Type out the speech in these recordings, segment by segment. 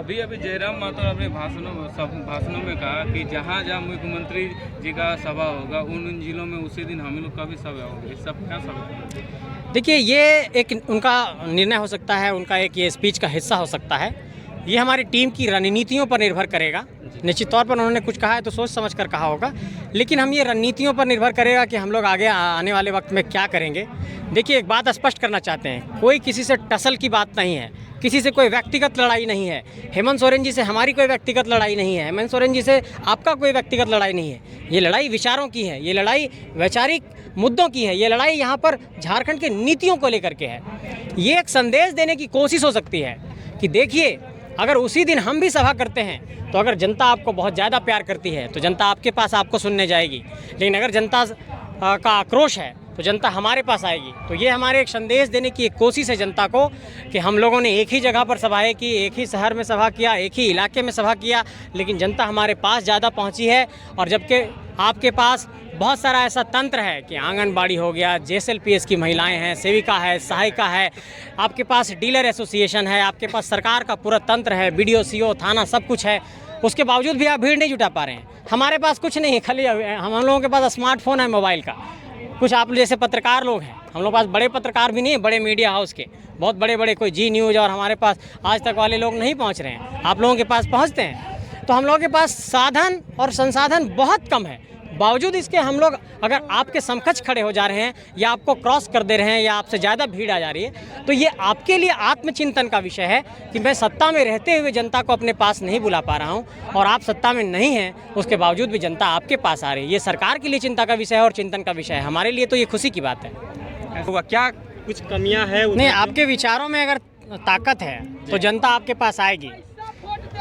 अभी अभी जयराम माथुर अपने भाषणों में कहा कि जहाँ जहाँ मुख्यमंत्री जी का सभा होगा उन जिलों में उसी दिन हम लोग का भी सभा होगी। सब क्या सब? देखिए, ये एक उनका निर्णय हो सकता है, उनका एक ये स्पीच का हिस्सा हो सकता है। ये हमारी टीम की रणनीतियों पर निर्भर करेगा। निश्चित तौर पर उन्होंने कुछ कहा है तो सोच समझ कर कहा होगा, लेकिन हम ये रणनीतियों पर निर्भर करेगा कि हम लोग आगे आने वाले वक्त में क्या करेंगे। देखिए, एक बात स्पष्ट करना चाहते हैं, कोई किसी से टसल की बात नहीं है, किसी से कोई व्यक्तिगत लड़ाई नहीं है। हेमंत सोरेन जी से हमारी कोई व्यक्तिगत लड़ाई नहीं है, हेमंत सोरेन जी से आपका कोई व्यक्तिगत लड़ाई नहीं है। ये लड़ाई विचारों की है, ये लड़ाई वैचारिक मुद्दों की है, ये लड़ाई यहाँ पर झारखंड के नीतियों को लेकर के है। ये एक संदेश देने की कोशिश हो सकती है कि देखिए, अगर उसी दिन हम भी सभा करते हैं तो अगर जनता आपको बहुत ज़्यादा प्यार करती है तो जनता आपके पास आपको सुनने जाएगी, लेकिन अगर जनता का आक्रोश है तो जनता हमारे पास आएगी। तो ये हमारे एक संदेश देने की एक कोशिश है जनता को कि हम लोगों ने एक ही जगह पर सभाएं की, एक ही शहर में सभा किया, एक ही इलाके में सभा किया, लेकिन जनता हमारे पास ज़्यादा पहुंची है। और जबकि आपके पास बहुत सारा ऐसा तंत्र है कि आंगनबाड़ी हो गया, JSLPS की महिलाएं हैं, सेविका है, सहायिका है, आपके पास डीलर एसोसिएशन है, आपके पास सरकार का पूरा तंत्र है, BDO CO थाना सब कुछ है, उसके बावजूद भी आप भीड़ नहीं जुटा पा रहे हैं। हमारे पास कुछ नहीं है, खाली हम लोगों के पास स्मार्टफोन है मोबाइल का। कुछ आप जैसे पत्रकार लोग हैं, हम लोग पास बड़े पत्रकार भी नहीं है, बड़े मीडिया हाउस के बहुत बड़े बड़े कोई जी न्यूज़ और हमारे पास आज तक वाले लोग नहीं पहुंच रहे हैं, आप लोगों के पास पहुंचते हैं। तो हम लोगों के पास साधन और संसाधन बहुत कम है। बावजूद इसके हम लोग अगर आपके समकक्ष खड़े हो जा रहे हैं या आपको क्रॉस कर दे रहे हैं या आपसे ज़्यादा भीड़ आ जा रही है, तो ये आपके लिए आत्मचिंतन का विषय है कि मैं सत्ता में रहते हुए जनता को अपने पास नहीं बुला पा रहा हूँ और आप सत्ता में नहीं हैं, उसके बावजूद भी जनता आपके पास आ रही है। ये सरकार के लिए चिंता का विषय है और चिंतन का विषय है। हमारे लिए तो ये खुशी की बात है। क्या कुछ कमियां हैं? नहीं, आपके विचारों में अगर ताकत है तो जनता आपके पास आएगी।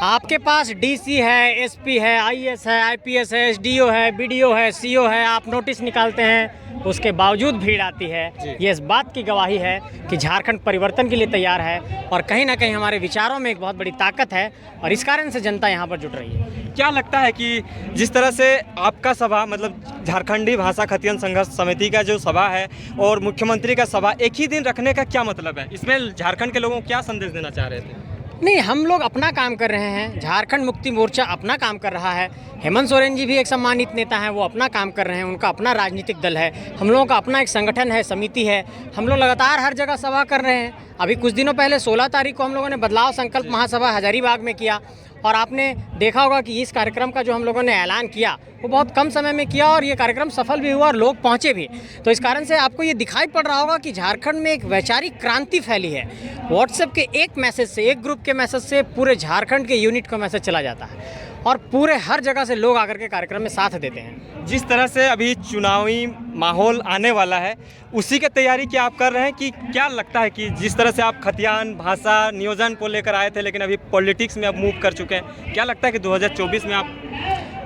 आपके पास DC है, SP है, IAS है, IPS है, SDO है, BDO है, CO है, आप नोटिस निकालते हैं, उसके बावजूद भीड़ आती है। ये इस बात की गवाही है कि झारखंड परिवर्तन के लिए तैयार है और कहीं ना कहीं हमारे विचारों में एक बहुत बड़ी ताकत है और इस कारण से जनता यहाँ पर जुट रही है। क्या लगता है कि जिस तरह से आपका सभा मतलब झारखंडी भाषा खतियन संघर्ष समिति का जो सभा है और मुख्यमंत्री का सभा एक ही दिन रखने का क्या मतलब है? इसमें झारखंड के लोगों को क्या संदेश देना चाह रहे थे? नहीं, हम लोग अपना काम कर रहे हैं, झारखंड मुक्ति मोर्चा अपना काम कर रहा है, हेमंत सोरेन जी भी एक सम्मानित नेता हैं, वो अपना काम कर रहे हैं, उनका अपना राजनीतिक दल है, हम लोगों का अपना एक संगठन है, समिति है, हम लोग लगातार हर जगह सभा कर रहे हैं। अभी कुछ दिनों पहले 16 तारीख को हम लोगों ने बदलाव संकल्प महासभा हजारीबाग में किया और आपने देखा होगा कि इस कार्यक्रम का जो हम लोगों ने ऐलान किया वो बहुत कम समय में किया और ये कार्यक्रम सफल भी हुआ और लोग पहुंचे भी। तो इस कारण से आपको ये दिखाई पड़ रहा होगा कि झारखंड में एक वैचारिक क्रांति फैली है। व्हाट्सएप के एक मैसेज से, एक ग्रुप के मैसेज से पूरे झारखंड के यूनिट का मैसेज चला जाता है और पूरे हर जगह से लोग आकर के कार्यक्रम में साथ देते हैं। जिस तरह से अभी चुनावी माहौल आने वाला है उसी की तैयारी क्या आप कर रहे हैं कि क्या लगता है कि जिस तरह से आप खतियान भाषा नियोजन को लेकर आए थे लेकिन अभी पॉलिटिक्स में आप मूव कर चुके हैं, क्या लगता है कि 2024 में आप?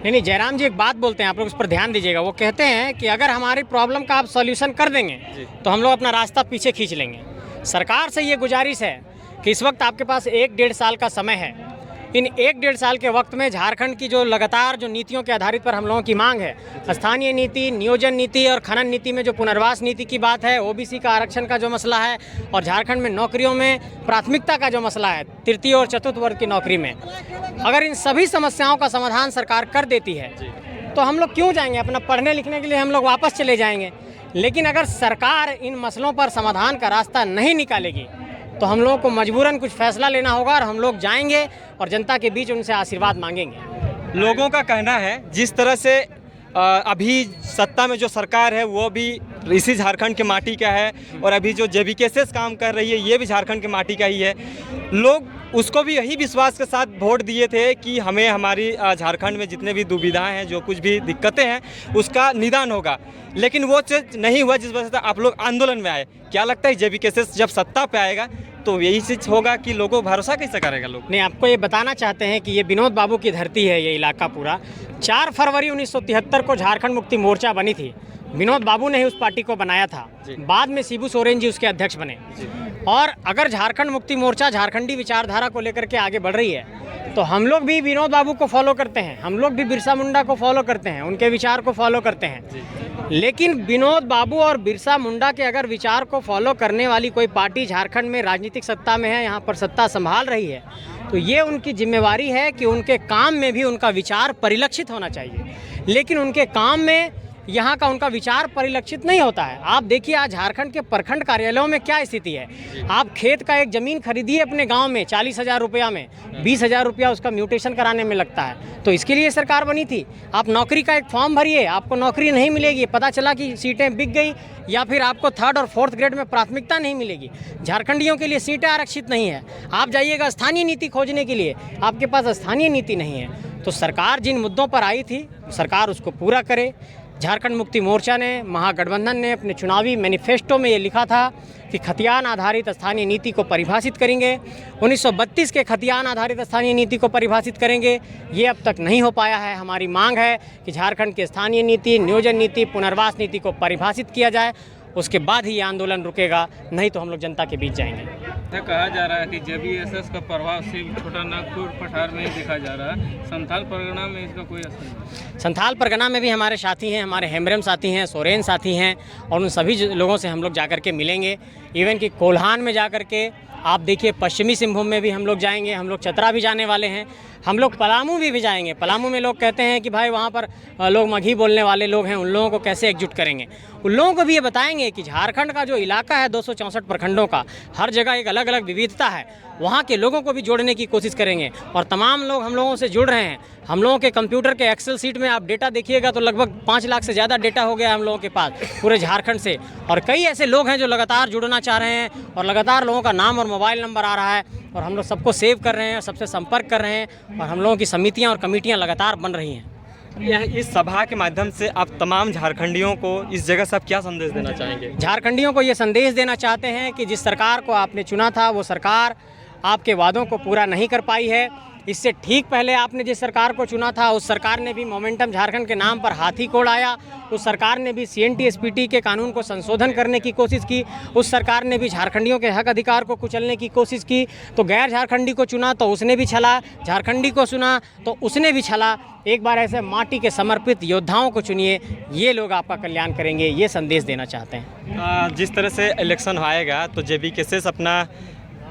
नहीं, जयराम जी एक बात बोलते हैं, आप लोग उस पर ध्यान दीजिएगा। वो कहते हैं कि अगर हमारी प्रॉब्लम का आप सॉल्यूशन कर देंगे तो हम लोग अपना रास्ता पीछे खींच लेंगे। सरकार से ये गुजारिश है कि इस वक्त आपके पास 1-1.5 साल का समय है। इन 1-1.5 साल के वक्त में झारखंड की जो लगातार जो नीतियों के आधारित पर हम लोगों की मांग है, स्थानीय नीति, नियोजन नीति और खनन नीति में जो पुनर्वास नीति की बात है, OBC का आरक्षण का जो मसला है और झारखंड में नौकरियों में प्राथमिकता का जो मसला है, तृतीय और चतुर्थ वर्ग की नौकरी में, अगर इन सभी समस्याओं का समाधान सरकार कर देती है तो हम लोग क्यों जाएंगे? अपना पढ़ने लिखने के लिए हम लोग वापस चले जाएंगे। लेकिन अगर सरकार इन मसलों पर समाधान का रास्ता नहीं निकालेगी तो हम लोगों को मजबूरन कुछ फैसला लेना होगा और हम लोग जाएंगे और जनता के बीच उनसे आशीर्वाद मांगेंगे। लोगों का कहना है जिस तरह से अभी सत्ता में जो सरकार है वो भी इसी झारखंड के माटी का है और अभी जो JBKS काम कर रही है ये भी झारखंड के माटी का ही है। लोग उसको भी यही विश्वास के साथ वोट दिए थे कि हमें हमारी झारखंड में जितने भी दुविधाएं हैं, जो कुछ भी दिक्कतें हैं, उसका निदान होगा, लेकिन वो चीज़ नहीं हुआ जिस वजह से आप लोग आंदोलन में आए। क्या लगता है JBKS जब सत्ता पे आएगा तो यही चीज़ होगा कि लोगों को भरोसा कैसे करेगा लोग? नहीं, आपको ये बताना चाहते हैं कि ये विनोद बाबू की धरती है, ये इलाका पूरा। 4 फरवरी 1973 को झारखंड मुक्ति मोर्चा बनी थी, विनोद बाबू ने ही उस पार्टी को बनाया था। बाद में शिबू सोरेन जी उसके अध्यक्ष बने। और अगर झारखंड मुक्ति मोर्चा झारखंडी विचारधारा को लेकर के आगे बढ़ रही है तो हम लोग भी विनोद बाबू को फॉलो करते हैं, हम लोग भी बिरसा मुंडा को फॉलो करते हैं, उनके विचार को फॉलो करते हैं। लेकिन विनोद बाबू और बिरसा मुंडा के अगर विचार को फॉलो करने वाली कोई पार्टी झारखंड में राजनीतिक सत्ता में है, यहाँ पर सत्ता संभाल रही है, तो ये उनकी जिम्मेवारी है कि उनके काम में भी उनका विचार परिलक्षित होना चाहिए। लेकिन उनके काम में यहाँ का उनका विचार परिलक्षित नहीं होता है। आप देखिए आज झारखंड के प्रखंड कार्यालयों में क्या स्थिति है। आप खेत का एक ज़मीन खरीदिए अपने गांव में 40,000 रुपया में, 20,000 रुपया उसका म्यूटेशन कराने में लगता है। तो इसके लिए सरकार बनी थी। आप नौकरी का एक फॉर्म भरिए, आपको नौकरी नहीं मिलेगी, पता चला कि सीटें बिक गई, या फिर आपको 3rd और 4th ग्रेड में प्राथमिकता नहीं मिलेगी। झारखंडियों के लिए सीटें आरक्षित नहीं है। आप जाइएगा स्थानीय नीति खोजने के लिए, आपके पास स्थानीय नीति नहीं है। तो सरकार जिन मुद्दों पर आई थी, सरकार उसको पूरा करे। झारखंड मुक्ति मोर्चा ने, महागठबंधन ने अपने चुनावी मैनिफेस्टो में ये लिखा था कि खतियान आधारित स्थानीय नीति को परिभाषित करेंगे। 1932 के खतियान आधारित स्थानीय नीति को परिभाषित करेंगे। ये अब तक नहीं हो पाया है। हमारी मांग है कि झारखंड की स्थानीय नीति, नियोजन नीति, पुनर्वास नीति को परिभाषित किया जाए, उसके बाद ही ये आंदोलन रुकेगा, नहीं तो हम लोग जनता के बीच जाएंगे। ऐसा कहा जा रहा है कि JBSS का प्रभाव सिर्फ छोटा नागपुर पठार में ही देखा जा रहा है, संथाल परगना में इसका कोई असर नहीं। संथाल परगना में भी हमारे साथी हैं, हमारे हेम्ब्रम साथी हैं, सोरेन साथी हैं, और उन सभी लोगों से हम लोग जाकर के मिलेंगे। इवन कि कोल्हान में जाकर के आप देखिए, पश्चिमी सिंहभूम में भी हम लोग जाएंगे, हम लोग चतरा भी जाने वाले हैं, हम लोग पलामू भी जाएंगे। पलामू में लोग कहते हैं कि भाई वहाँ पर लोग मगही बोलने वाले लोग हैं, उन लोगों को कैसे एकजुट करेंगे। उन लोगों को भी ये बताएंगे कि झारखंड का जो इलाका है 264 प्रखंडों का, हर जगह एक अलग अलग विविधता है, वहाँ के लोगों को भी जोड़ने की कोशिश करेंगे। और तमाम लोग हम लोगों से जुड़ रहे हैं। हम लोगों के कंप्यूटर के एक्सेल सीट में आप डेटा देखिएगा तो लगभग 5 लाख से ज़्यादा डेटा हो गया हम लोगों के पास पूरे झारखंड से। और कई ऐसे लोग हैं जो लगातार जुड़ना चाह रहे हैं, और लगातार लोगों का नाम और मोबाइल नंबर आ रहा है, और हम लोग सबको सेव कर रहे हैं, सबसे संपर्क कर रहे हैं, और हम लोगों की समितियाँ और कमेटियाँ लगातार बन रही हैं। इस सभा के माध्यम से आप तमाम झारखंडियों को इस जगह से आप क्या संदेश देना चाहेंगे? झारखंडियों को ये संदेश देना चाहते हैं कि जिस सरकार को आपने चुना था, वो सरकार आपके वादों को पूरा नहीं कर पाई है। इससे ठीक पहले आपने जिस सरकार को चुना था, उस सरकार ने भी मोमेंटम झारखंड के नाम पर हाथी को उड़ाया। उस सरकार ने भी CNT SPT के कानून को संशोधन करने की कोशिश की। उस सरकार ने भी झारखंडियों के हक अधिकार को कुचलने की कोशिश की। तो गैर झारखंडी को चुना तो उसने भी छला, झारखंडी को चुना तो उसने भी छला। एक बार ऐसे माटी के समर्पित योद्धाओं को चुनिए, ये लोग आपका कल्याण करेंगे, ये संदेश देना चाहते हैं। जिस तरह से इलेक्शन आएगा तो JBKSS अपना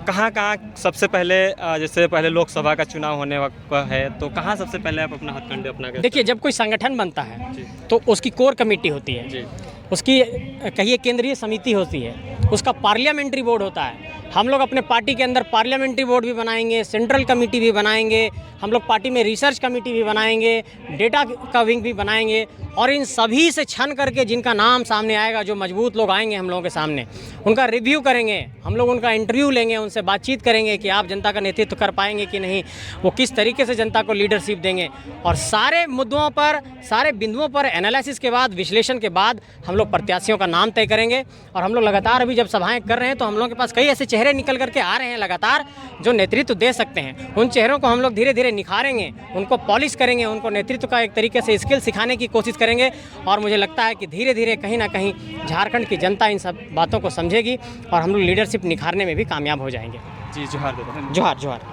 कहाँ सबसे पहले, जैसे पहले लोकसभा का चुनाव होने वक्त है, तो कहाँ सबसे पहले आप अपना हथकंडे अपना? देखिए, जब कोई संगठन बनता है तो उसकी कोर कमेटी होती है, उसकी कहिए केंद्रीय समिति होती है, उसका पार्लियामेंट्री बोर्ड होता है। हम लोग अपने पार्टी के अंदर पार्लियामेंट्री बोर्ड भी बनाएंगे, सेंट्रल कमेटी भी बनाएंगे, हम लोग पार्टी में रिसर्च कमेटी भी बनाएंगे, डेटा का विंग भी बनाएंगे, और इन सभी से छन करके जिनका नाम सामने आएगा, जो मजबूत लोग आएंगे हम लोगों के सामने, उनका रिव्यू करेंगे, हम लोग उनका इंटरव्यू लेंगे, उनसे बातचीत करेंगे कि आप जनता का नेतृत्व कर पाएंगे कि नहीं, वो किस तरीके से जनता को लीडरशिप देंगे। और सारे मुद्दों पर, सारे बिंदुओं पर एनालिसिस के बाद, विश्लेषण के बाद हम लोग प्रत्याशियों का नाम तय करेंगे। और हम लोग लगातार अभी जब सभाएं कर रहे हैं तो हम लोगों के पास कई ऐसे चेहरे निकल करके आ रहे हैं लगातार, जो नेतृत्व दे सकते हैं। उन चेहरों को हम लोग धीरे धीरे निखारेंगे, उनको पॉलिश करेंगे, उनको नेतृत्व का एक तरीके से स्किल सिखाने की कोशिश करेंगे। और मुझे लगता है कि धीरे धीरे कहीं ना कहीं झारखंड की जनता इन सब बातों को समझेगी, और हम लोग लीडरशिप निखारने में भी कामयाब हो जाएंगे। जी, जोहार। जोहार जोहार।